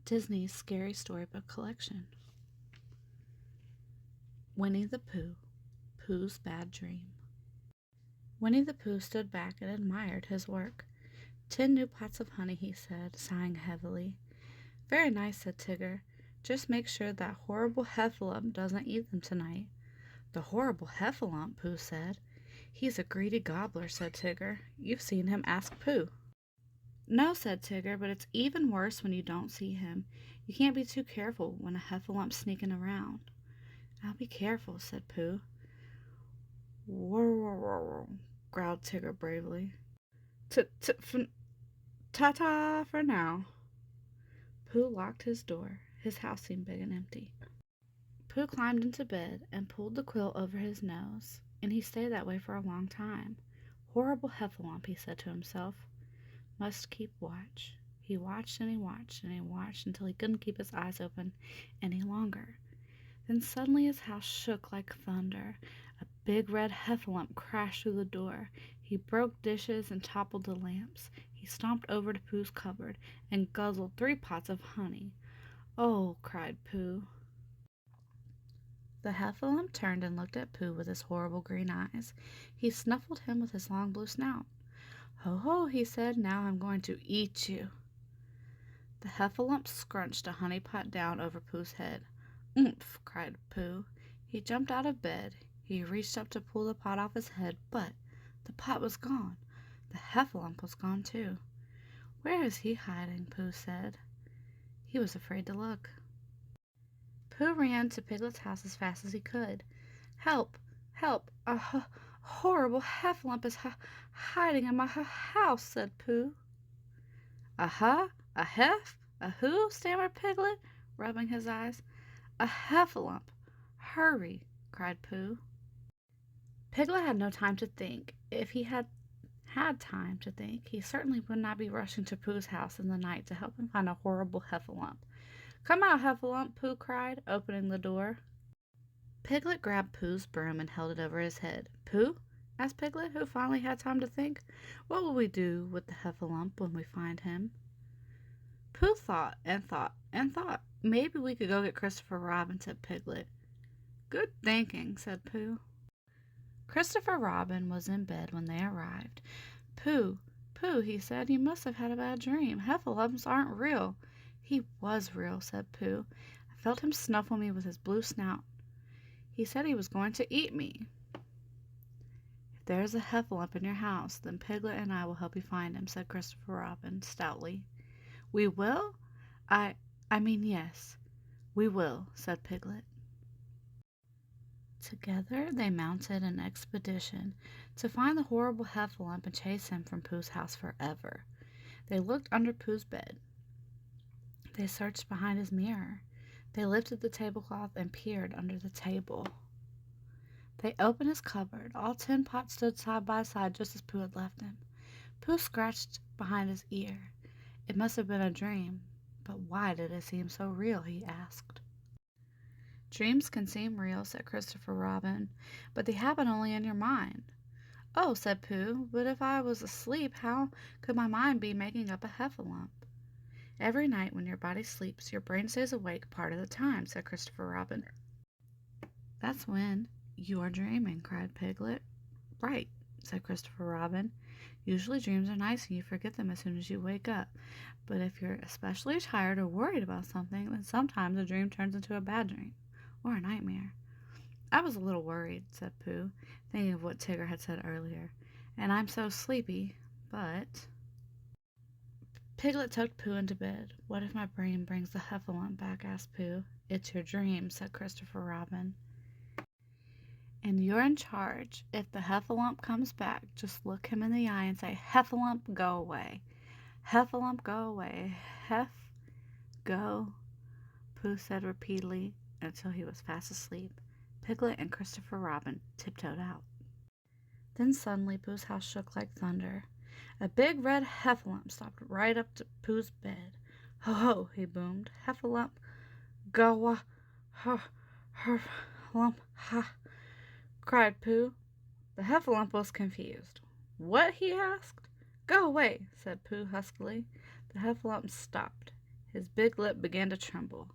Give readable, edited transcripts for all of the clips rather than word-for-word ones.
Disney's Scary Storybook Collection. Winnie the Pooh, Pooh's Bad Dream. Winnie the Pooh stood back and admired his work. 10 new pots of honey, he said, sighing heavily. Very nice, said Tigger. Just make sure that horrible heffalump doesn't eat them tonight. The horrible heffalump, Pooh said. He's a greedy gobbler, said Tigger. You've seen him, ask Pooh. No, said Tigger, but it's even worse when you don't see him. You can't be too careful when a heffalump's sneaking around. I'll be careful, said Pooh. Whoa, growled Tigger bravely. Ta-ta for now. Pooh locked his door. His house seemed big and empty. Pooh climbed into bed and pulled the quilt over his nose, and he stayed that way for a long time. Horrible heffalump, he said to himself. Must keep watch. He watched and he watched and he watched until he couldn't keep his eyes open any longer. Then suddenly his house shook like thunder. A big red heffalump crashed through the door. He broke dishes and toppled the lamps. He stomped over to Pooh's cupboard and guzzled 3 pots of honey. Oh, cried Pooh. The heffalump turned and looked at Pooh with his horrible green eyes. He snuffled him with his long blue snout. Ho, ho, he said, now I'm going to eat you. The heffalump scrunched a honey pot down over Pooh's head. Oomph, cried Pooh. He jumped out of bed. He reached up to pull the pot off his head, but the pot was gone. The heffalump was gone too. Where is he hiding? Pooh said. He was afraid to look. Pooh ran to Piglet's house as fast as he could. Help! Help! A horrible heffalump is hiding in my house, said Pooh. A hef? A who? Stammered Piglet, rubbing his eyes. A heffalump. Hurry, cried Pooh. Piglet had no time to think. If he had time to think, he certainly would not be rushing to Pooh's house in the night to help him find a horrible heffalump. Come out, heffalump, Pooh cried, opening the door. Piglet grabbed Pooh's broom and held it over his head. Pooh? Asked Piglet, who finally had time to think. What will we do with the heffalump when we find him? Pooh thought and thought and thought. Maybe we could go get Christopher Robin, said Piglet. Good thinking, said Pooh. Christopher Robin was in bed when they arrived. Pooh, Pooh, he said, you must have had a bad dream. Heffalumps aren't real. He was real, said Pooh. I felt him snuffle me with his blue snout. He said he was going to eat me. If there is a heffalump in your house, then Piglet and I will help you find him, said Christopher Robin stoutly. We will? I mean, yes, we will, said Piglet. Together they mounted an expedition to find the horrible heffalump and chase him from Pooh's house forever. They looked under Pooh's bed. They searched behind his mirror. They lifted the tablecloth and peered under the table. They opened his cupboard. All 10 pots stood side by side just as Pooh had left them. Pooh scratched behind his ear. It must have been a dream, but why did it seem so real, he asked. Dreams can seem real, said Christopher Robin, but they happen only in your mind. Oh, said Pooh, but if I was asleep, how could my mind be making up a heffalump? Every night when your body sleeps, your brain stays awake part of the time, said Christopher Robin. That's when you are dreaming, cried Piglet. Right, said Christopher Robin. Usually dreams are nice and you forget them as soon as you wake up. But if you're especially tired or worried about something, then sometimes a dream turns into a bad dream or a nightmare. I was a little worried, said Pooh, thinking of what Tigger had said earlier. And I'm so sleepy, but... Piglet tucked Pooh into bed. What if my brain brings the heffalump back, asked Pooh. It's your dream, said Christopher Robin. And you're in charge. If the heffalump comes back, just look him in the eye and say, Heffalump, go away. Heffalump, go away. Heff, go, Pooh said repeatedly until he was fast asleep. Piglet and Christopher Robin tiptoed out. Then suddenly Pooh's house shook like thunder. A big red heffalump stopped right up to Pooh's bed. Ho, ho, he boomed. Heffalump, go, lump, ha, cried Pooh. The heffalump was confused. What? He asked. Go away, said Pooh huskily. The heffalump stopped. His big lip began to tremble.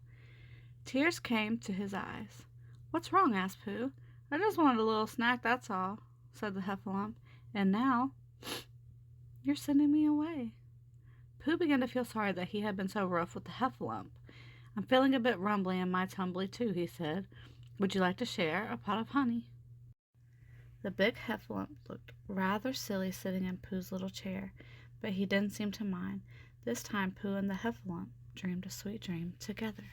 Tears came to his eyes. "What's wrong?" asked Pooh. "I just wanted a little snack, that's all," said the Heffalump. "And now you're sending me away." Pooh began to feel sorry that he had been so rough with the Heffalump. "I'm feeling a bit rumbly in my tumbly, too," he said. "Would you like to share a pot of honey?" The big Heffalump looked rather silly sitting in Pooh's little chair, but he didn't seem to mind. This time Pooh and the Heffalump dreamed a sweet dream together.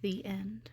The end.